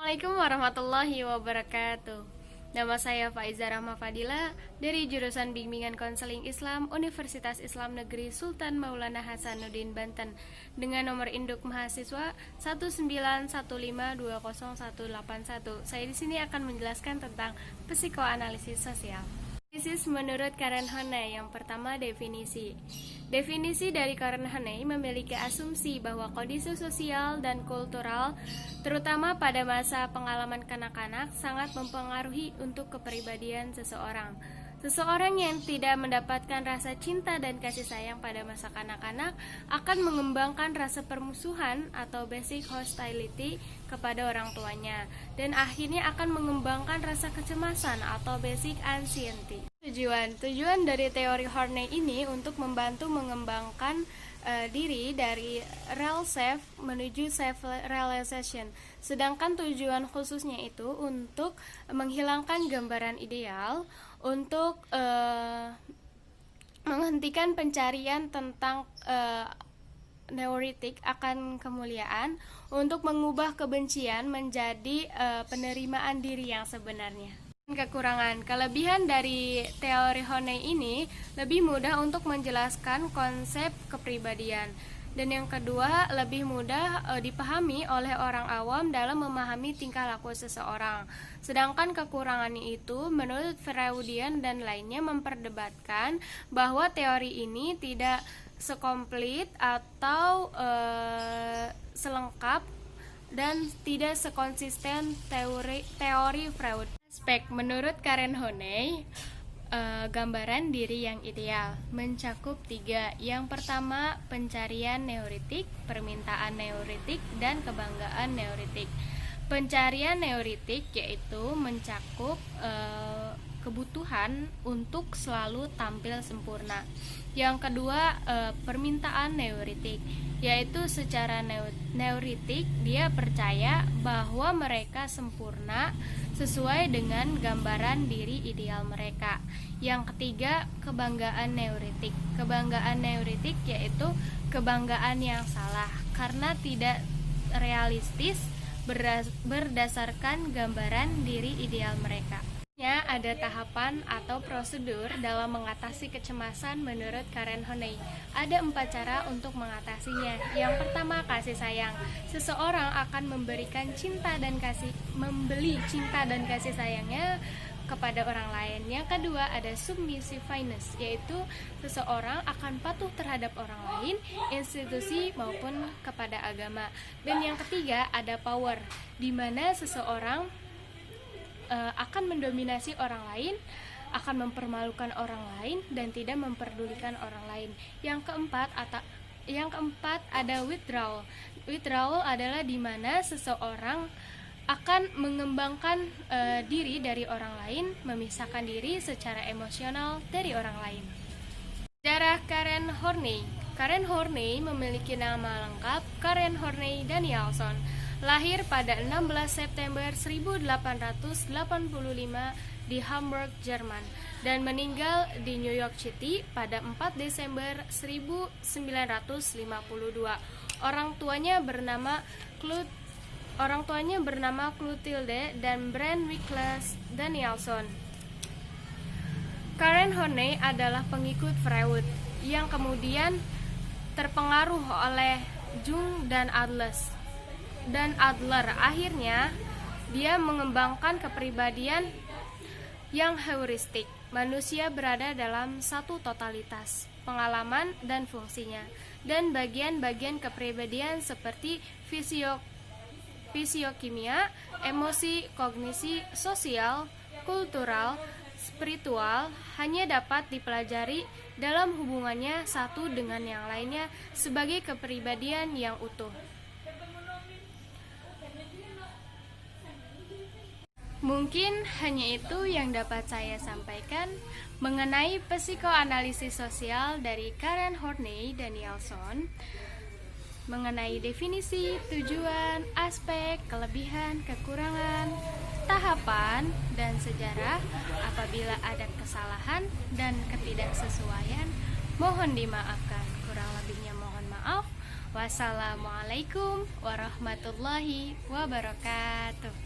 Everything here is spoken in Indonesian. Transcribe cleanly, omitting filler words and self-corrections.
Assalamualaikum warahmatullahi wabarakatuh. Nama saya Faiza Rahma Fadila dari jurusan Bimbingan Konseling Islam Universitas Islam Negeri Sultan Maulana Hasanuddin Banten dengan nomor induk mahasiswa 191520181. Saya di sini akan menjelaskan tentang psikoanalisis sosial. Analisis menurut Karen Horney. Yang pertama, definisi. Definisi dari Karen Horney memiliki asumsi bahwa kondisi sosial dan kultural, terutama pada masa pengalaman kanak-kanak, sangat mempengaruhi untuk kepribadian seseorang. Seseorang yang tidak mendapatkan rasa cinta dan kasih sayang pada masa kanak-kanak akan mengembangkan rasa permusuhan atau basic hostility kepada orang tuanya, dan akhirnya akan mengembangkan rasa kecemasan atau basic anxiety. Tujuan dari teori Horney ini untuk membantu mengembangkan diri dari real self menuju self-realization. Sedangkan tujuan khususnya itu untuk menghilangkan gambaran ideal, untuk menghentikan pencarian tentang neurotik akan kemuliaan, untuk mengubah kebencian menjadi penerimaan diri yang sebenarnya. Kekurangan. Kelebihan dari teori Horney ini lebih mudah untuk menjelaskan konsep kepribadian, dan yang kedua lebih mudah dipahami oleh orang awam dalam memahami tingkah laku seseorang. Sedangkan kekurangannya itu menurut Freudian dan lainnya memperdebatkan bahwa teori ini tidak sekomplit atau selengkap dan tidak sekonsisten teori Freud. Aspek menurut Karen Horney, gambaran diri yang ideal mencakup 3. Yang pertama, pencarian neurotik, permintaan neurotik, dan kebanggaan neurotik. Pencarian neurotik yaitu mencakup kebutuhan untuk selalu tampil sempurna. Yang kedua, permintaan neurotik, yaitu secara neurotik dia percaya bahwa mereka sempurna sesuai dengan gambaran diri ideal mereka. Yang ketiga, kebanggaan neurotik. Kebanggaan neurotik yaitu kebanggaan yang salah karena tidak realistis berdasarkan gambaran diri ideal mereka. Ada tahapan atau prosedur dalam mengatasi kecemasan menurut Karen Horney. Ada 4 cara untuk mengatasinya. Yang pertama, kasih sayang. Seseorang akan membeli cinta dan kasih sayangnya kepada orang lain. Yang kedua, ada submissiveness, yaitu seseorang akan patuh terhadap orang lain, institusi maupun kepada agama. Dan yang ketiga, ada power, di mana seseorang akan mendominasi orang lain, akan mempermalukan orang lain, dan tidak memperdulikan orang lain. Yang keempat ada withdrawal. Withdrawal adalah di mana seseorang akan mengembangkan diri dari orang lain, memisahkan diri secara emosional dari orang lain. Sejarah Karen Horney. Karen Horney memiliki nama lengkap Karen Horney Danielson. Lahir pada 16 September 1885 di Hamburg, Jerman, dan meninggal di New York City pada 4 Desember 1952. Orang tuanya bernama Clotilde dan Brand Nicholas Danielson. Karen Horney adalah pengikut Freud yang kemudian terpengaruh oleh Jung dan Adler. Akhirnya dia mengembangkan kepribadian yang heuristik. Manusia berada dalam satu totalitas, pengalaman dan fungsinya, dan bagian-bagian kepribadian seperti fisiokimia, emosi, kognisi, sosial, kultural, spiritual hanya dapat dipelajari dalam hubungannya satu dengan yang lainnya sebagai kepribadian yang utuh. Mungkin hanya itu yang dapat saya sampaikan mengenai psikoanalisis sosial dari Karen Horney Danielson, mengenai definisi, tujuan, aspek, kelebihan, kekurangan, tahapan, dan sejarah. Apabila ada kesalahan dan ketidaksesuaian, mohon dimaafkan. Kurang lebihnya mohon maaf. Wassalamualaikum warahmatullahi wabarakatuh.